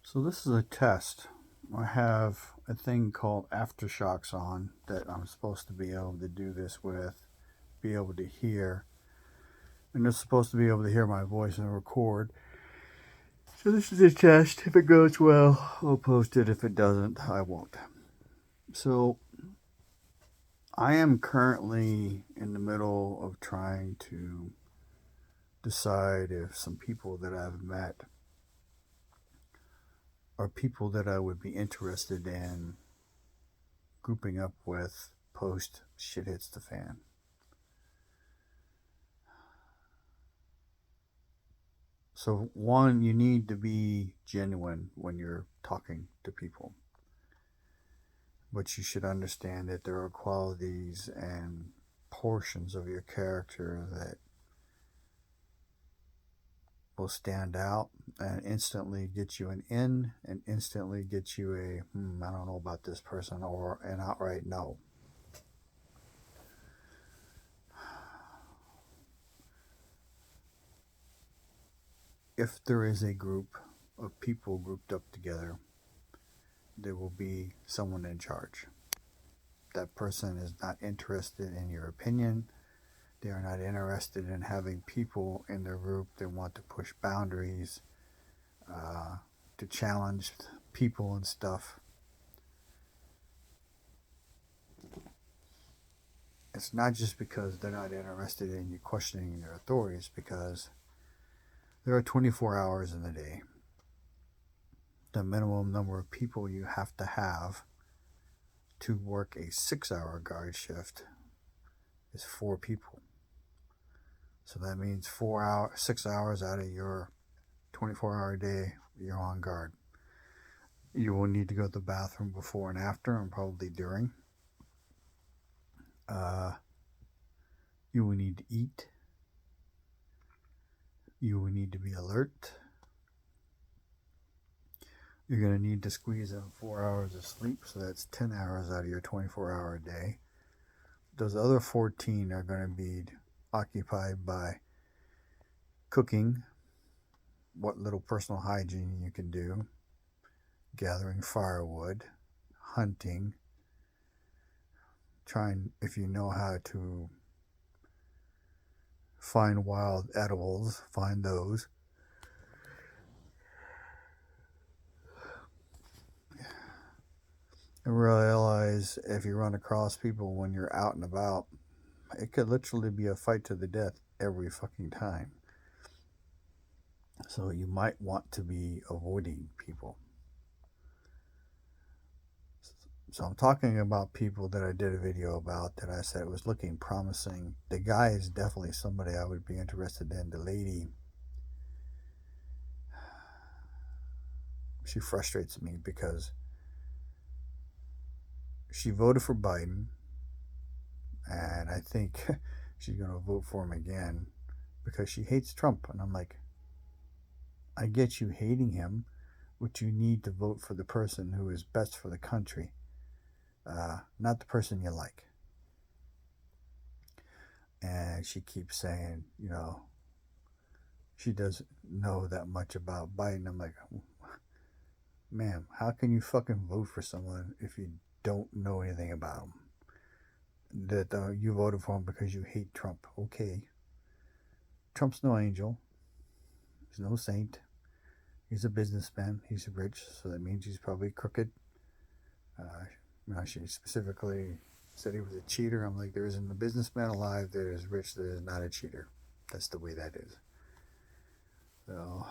So this is a test. I have a thing called aftershocks on that I'm supposed to be able to do this with, be able to hear, and it's supposed to be able to hear my voice and record. So this is a test. If it goes well, I'll post it. If it doesn't, I won't. So I am currently in the middle of trying to decide if some people that I've met are people that I would be interested in grouping up with post shit hits the fan. So, one, you need to be genuine when you're talking to people, but you should understand that there are qualities and portions of your character that will stand out and instantly get you an in and instantly get you a, I don't know about this person, or an outright no. If there is a group of people grouped up together, there will be someone in charge. That person is not interested in your opinion. They are not interested in having people in their group that want to push boundaries, uh, to challenge people and stuff. It's not just because they're not interested in you questioning their authorities, because there are 24 hours in the day. The minimum number of people you have to work a 6 hour guard shift is 4 people. So that means 4 hours, 6 hours out of your 24-hour day, you're on guard. You will need to go to the bathroom before and after, and probably during. Uh, you will need to eat. You will need to be alert. You're going to need to squeeze in 4 hours of sleep, so that's 10 hours out of your 24-hour day. Those other 14 are going to be occupied by cooking, what little personal hygiene you can do, gathering firewood, hunting, trying, if you know how to find wild edibles, find those. And realize if you run across people when you're out and about, it could literally be a fight to the death every fucking time. So you might want to be avoiding people. So I'm talking about people that I did a video about that I said was looking promising. The guy is definitely somebody I would be interested in. The lady, she frustrates me because she voted for Biden, and I think she's going to vote for him again because she hates Trump. And I'm like, I get you hating him, but you need to vote for the person who is best for the country, not the person you like. And she keeps saying, she doesn't know that much about Biden. I'm like, ma'am, how can you fucking vote for someone if you don't know anything about him? That you voted for him because you hate Trump. Okay. Trump's no angel. He's no saint. He's a businessman. He's rich, so that means he's probably crooked. She specifically said he was a cheater. I'm like, there isn't a businessman alive that is rich that is not a cheater. That's the way that is. So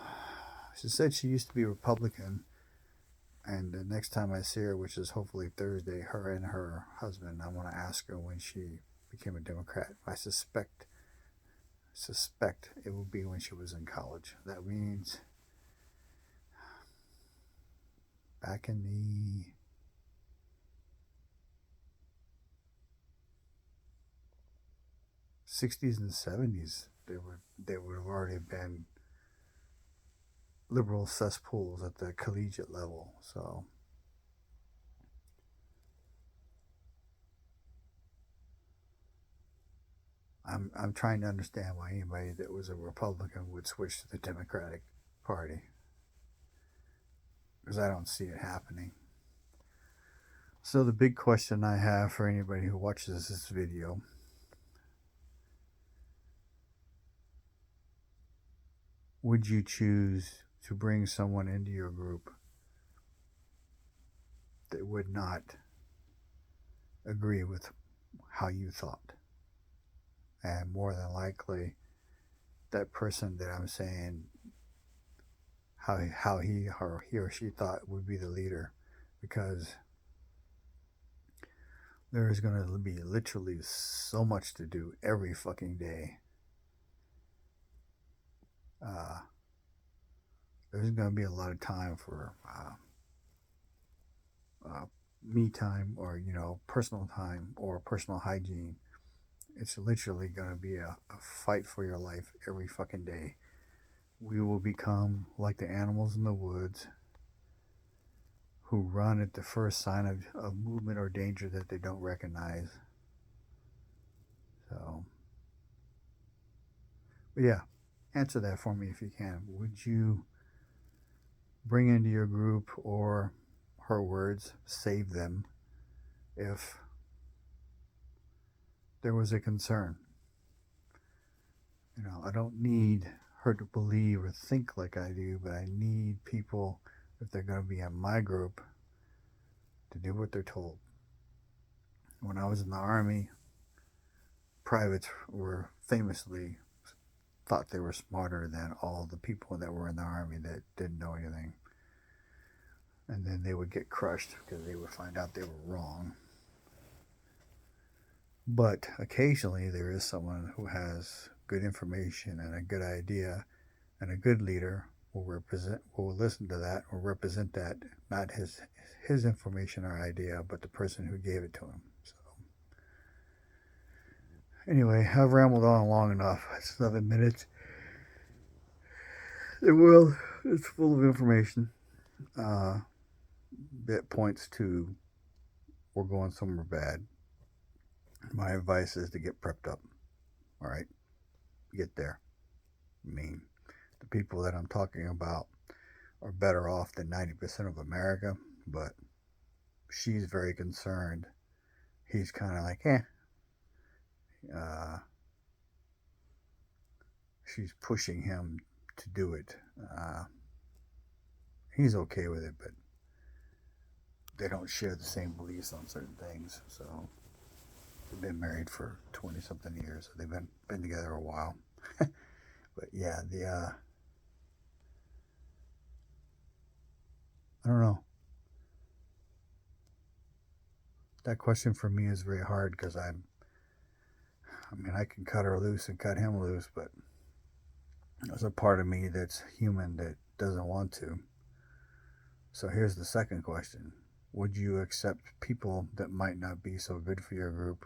she said she used to be a Republican, and the next time I see her, which is hopefully Thursday, her and her husband, I want to ask her when she became a Democrat. I suspect it will be when she was in college. That means back in the '60s and '70s, they would have already been liberal cesspools at the collegiate level. So I'm trying to understand why anybody that was a Republican would switch to the Democratic Party. because I don't see it happening. So the big question I have for anybody who watches this video, would you choose to bring someone into your group that would not agree with how you thought? And more than likely, that person that I'm saying how he or she thought would be the leader, because there is going to be literally so much to do every fucking day. There's going to be a lot of time for me time, or personal time, or personal hygiene. It's literally going to be a fight for your life every fucking day. We will become like the animals in the woods who run at the first sign of movement or danger that they don't recognize. So, but yeah, answer that for me if you can. Would you bring into your group, or her words, save them, if there was a concern? I don't need her to believe or think like I do, but I need people, if they're going to be in my group, to do what they're told. When I was in the Army, privates were famously thought they were smarter than all the people that were in the Army that didn't know anything. And then they would get crushed because they would find out they were wrong. But occasionally there is someone who has good information and a good idea, and a good leader will listen to that, or represent that, not his information or idea, but the person who gave it to him. So anyway, I've rambled on long enough. It's 7 minutes. The world is full of information that points to we're going somewhere bad. My advice is to get prepped up. All right, get there. I mean, the people that I'm talking about are better off than 90% of America, but she's very concerned. He's kind of like, she's pushing him to do it. He's okay with it, but they don't share the same beliefs on certain things. So they've been married for 20 something years. So they've been together a while. But yeah, I don't know. That question for me is very hard, because I can cut her loose and cut him loose, but there's a part of me that's human that doesn't want to. So here's the second question. Would you accept people that might not be so good for your group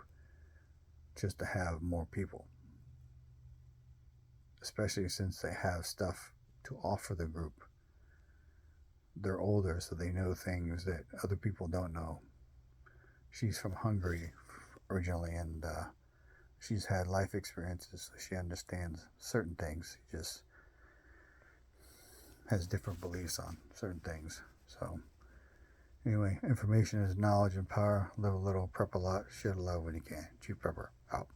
just to have more people? Especially since they have stuff to offer the group. They're older, so they know things that other people don't know. She's from Hungary originally, and she's had life experiences, so she understands certain things. She just has different beliefs on certain things. So anyway, information is knowledge and power. Live a little, prep a lot, share the love when you can. Chief Prepper, out.